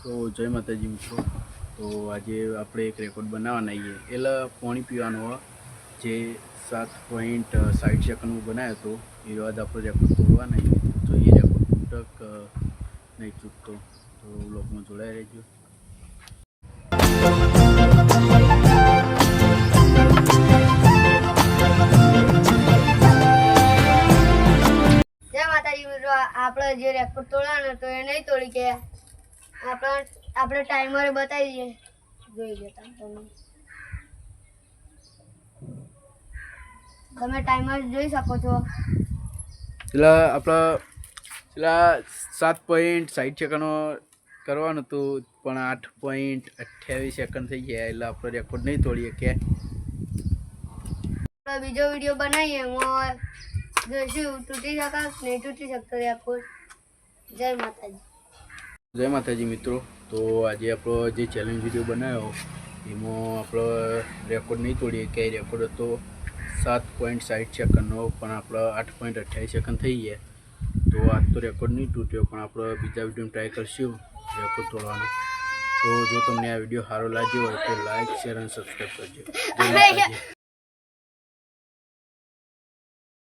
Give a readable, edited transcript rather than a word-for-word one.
તો જય માતાજી મિત્રો। તો આજે આપણે એક રેકોર્ડ બનાવવાના છીએ, એટલે પાણી પીવાનો જે 7.60 સેકન્ડનું બનાવ્યો હતો એ બાદ આપણે રેકોર્ડ તોડવાના છીએ। તો એ રેકોર્ડ તૂટક નહીં તૂટતો તો બ્લોગમાં જોડાઈ રહેજો। जय माताजी मित्रों, આપણે જે રેકોર્ડ તોડવાનો તો એ નહીં તોડી કે આપણે ટાઈમર બતાવી દઈએ, જોઈ લેતા તમે ટાઈમર જોઈ શકો છો। એટલે આપણે 7.60 સેકન્ડ કરવાનું હતું પણ 8.28 સેકન્ડ થઈ ગયા, એટલે આપણે રેકોર્ડ નહીં તોડીએ કે આપણે બીજો વિડીયો બનાવીએ એમાં જોઈશું તૂટી શકે નહીં તૂટી શકતો રેકોર્ડ। જય માતાજી। જય માતાજી મિત્રો। તો આજે આપણો જે ચેલેન્જ વિડીયો બનાવ્યો એમાં આપણો રેકોર્ડ નહીં તોડીએ કે રેકોર્ડ હતો 7.60 સેકન્ડનો પણ આપણો 8.28 સેકન્ડ થઈ ગયા। તો આજ તો રેકોર્ડ નહીં તૂટ્યો પણ આપણે બીજા વિડીયોમાં ટ્રાય કરશું રેકોર્ડ તોડવાનો। તો જો તમને આ વિડીયો સારો લાગ્યો હોય તો લાઈક શેર અને સબસ્ક્રાઈબ કરજો। જય માતાજી।